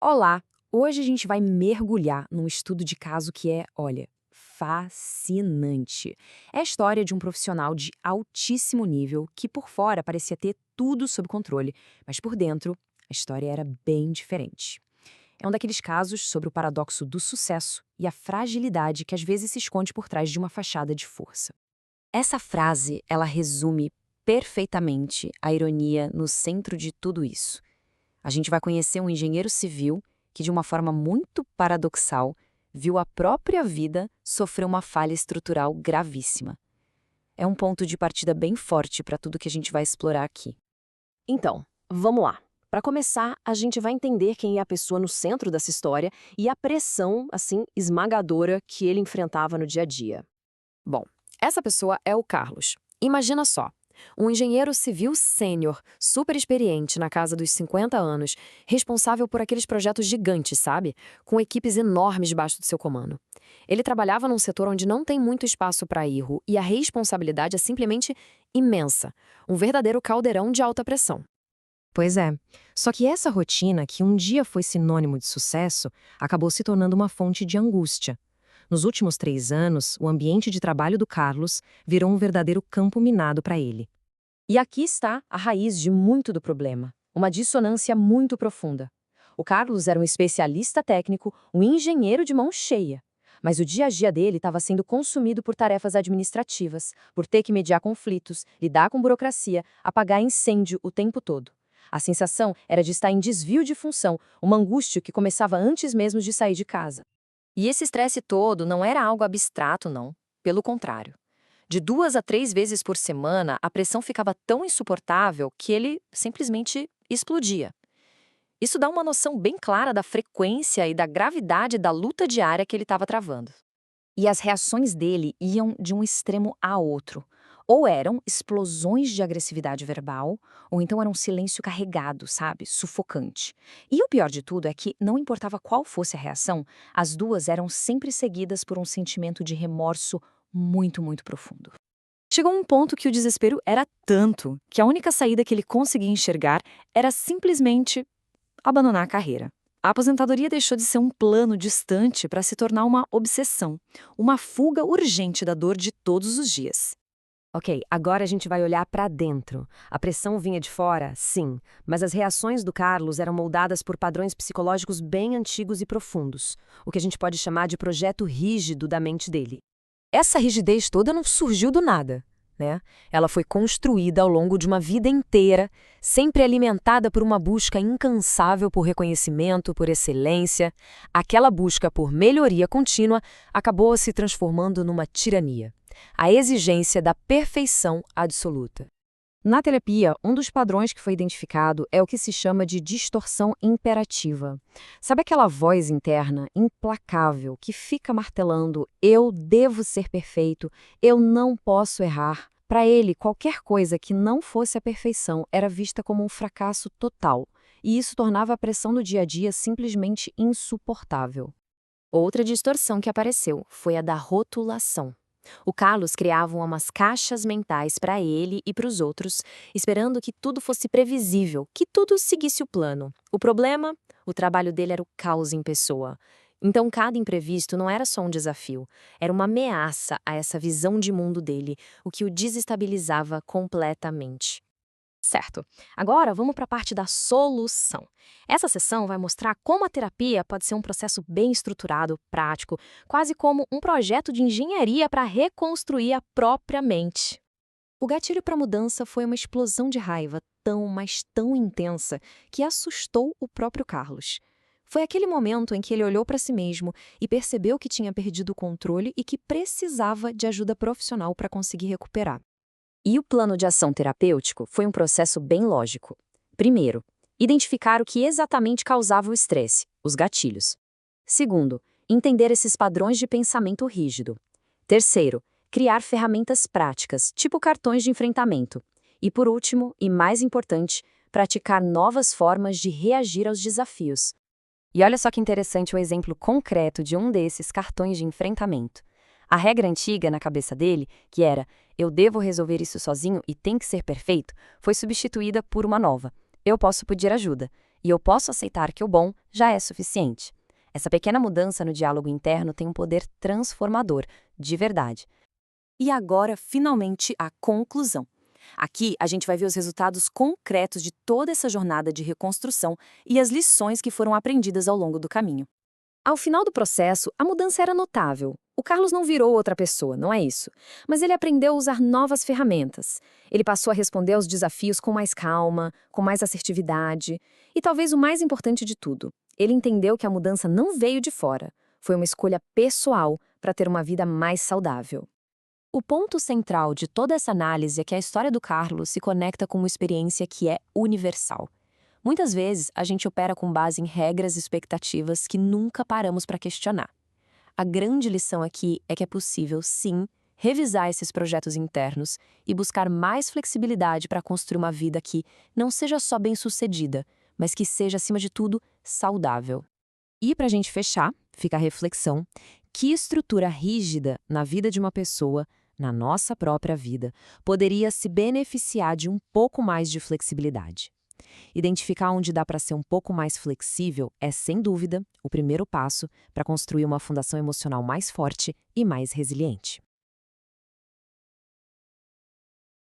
Olá! Hoje a gente vai mergulhar num estudo de caso que é, olha, fascinante. É a história de um profissional de altíssimo nível que por fora parecia ter tudo sob controle, mas por dentro a história era bem diferente. É um daqueles casos sobre o paradoxo do sucesso e a fragilidade que às vezes se esconde por trás de uma fachada de força. Essa frase, ela resume perfeitamente a ironia no centro de tudo isso. A gente vai conhecer um engenheiro civil que, de uma forma muito paradoxal, viu a própria vida sofrer uma falha estrutural gravíssima. É um ponto de partida bem forte para tudo que a gente vai explorar aqui. Então, vamos lá. Para começar, a gente vai entender quem é a pessoa no centro dessa história e a pressão, assim, esmagadora que ele enfrentava no dia a dia. Bom, essa pessoa é o Carlos. Imagina só, um engenheiro civil sênior, super experiente na casa dos 50 anos, responsável por aqueles projetos gigantes, sabe? Com equipes enormes debaixo do seu comando. Ele trabalhava num setor onde não tem muito espaço para erro e a responsabilidade é simplesmente imensa, um verdadeiro caldeirão de alta pressão. Pois é. Só que essa rotina, que um dia foi sinônimo de sucesso, acabou se tornando uma fonte de angústia. Nos últimos 3 anos, o ambiente de trabalho do Carlos virou um verdadeiro campo minado para ele. E aqui está a raiz de muito do problema, uma dissonância muito profunda. O Carlos era um especialista técnico, um engenheiro de mão cheia. Mas o dia a dia dele estava sendo consumido por tarefas administrativas, por ter que mediar conflitos, lidar com burocracia, apagar incêndio o tempo todo. A sensação era de estar em desvio de função, uma angústia que começava antes mesmo de sair de casa. E esse estresse todo não era algo abstrato, não. Pelo contrário. De 2 a 3 vezes por semana, a pressão ficava tão insuportável que ele simplesmente explodia. Isso dá uma noção bem clara da frequência e da gravidade da luta diária que ele estava travando. E as reações dele iam de um extremo a outro. Ou eram explosões de agressividade verbal, ou então era um silêncio carregado, sabe? Sufocante. E o pior de tudo é que, não importava qual fosse a reação, as duas eram sempre seguidas por um sentimento de remorso muito, muito profundo. Chegou um ponto que o desespero era tanto que a única saída que ele conseguia enxergar era simplesmente abandonar a carreira. A aposentadoria deixou de ser um plano distante para se tornar uma obsessão, uma fuga urgente da dor de todos os dias. Ok, agora a gente vai olhar para dentro. A pressão vinha de fora, sim, mas as reações do Carlos eram moldadas por padrões psicológicos bem antigos e profundos, o que a gente pode chamar de projeto rígido da mente dele. Essa rigidez toda não surgiu do nada, né? Ela foi construída ao longo de uma vida inteira, sempre alimentada por uma busca incansável por reconhecimento, por excelência. Aquela busca por melhoria contínua acabou se transformando numa tirania. A exigência da perfeição absoluta. Na terapia, um dos padrões que foi identificado é o que se chama de distorção imperativa. Sabe aquela voz interna, implacável, que fica martelando: eu devo ser perfeito, eu não posso errar? Para ele, qualquer coisa que não fosse a perfeição era vista como um fracasso total, e isso tornava a pressão do dia a dia simplesmente insuportável. Outra distorção que apareceu foi a da rotulação. O Carlos criava umas caixas mentais para ele e para os outros, esperando que tudo fosse previsível, que tudo seguisse o plano. O problema? O trabalho dele era o caos em pessoa. Então, cada imprevisto não era só um desafio, era uma ameaça a essa visão de mundo dele, o que o desestabilizava completamente. Certo. Agora vamos para a parte da solução. Essa sessão vai mostrar como a terapia pode ser um processo bem estruturado, prático, quase como um projeto de engenharia para reconstruir a própria mente. O gatilho para a mudança foi uma explosão de raiva tão, mas tão intensa que assustou o próprio Carlos. Foi aquele momento em que ele olhou para si mesmo e percebeu que tinha perdido o controle e que precisava de ajuda profissional para conseguir recuperar. E o plano de ação terapêutico foi um processo bem lógico. Primeiro, identificar o que exatamente causava o estresse, os gatilhos. Segundo, entender esses padrões de pensamento rígido. Terceiro, criar ferramentas práticas, tipo cartões de enfrentamento. E por último, e mais importante, praticar novas formas de reagir aos desafios. E olha só que interessante o exemplo concreto de um desses cartões de enfrentamento. A regra antiga na cabeça dele, que era eu devo resolver isso sozinho e tem que ser perfeito, foi substituída por uma nova. Eu posso pedir ajuda. e eu posso aceitar que o bom já é suficiente. Essa pequena mudança no diálogo interno tem um poder transformador, de verdade. E agora, finalmente, a conclusão. Aqui, a gente vai ver os resultados concretos de toda essa jornada de reconstrução e as lições que foram aprendidas ao longo do caminho. Ao final do processo, a mudança era notável. O Carlos não virou outra pessoa, não é isso. Mas ele aprendeu a usar novas ferramentas. Ele passou a responder aos desafios com mais calma, com mais assertividade. E talvez o mais importante de tudo, ele entendeu que a mudança não veio de fora. Foi uma escolha pessoal para ter uma vida mais saudável. O ponto central de toda essa análise é que a história do Carlos se conecta com uma experiência que é universal. Muitas vezes, a gente opera com base em regras e expectativas que nunca paramos para questionar. A grande lição aqui é que é possível, sim, revisar esses projetos internos e buscar mais flexibilidade para construir uma vida que não seja só bem-sucedida, mas que seja, acima de tudo, saudável. E para a gente fechar, fica a reflexão: que estrutura rígida na vida de uma pessoa, na nossa própria vida, poderia se beneficiar de um pouco mais de flexibilidade? Identificar onde dá para ser um pouco mais flexível é, sem dúvida, o primeiro passo para construir uma fundação emocional mais forte e mais resiliente.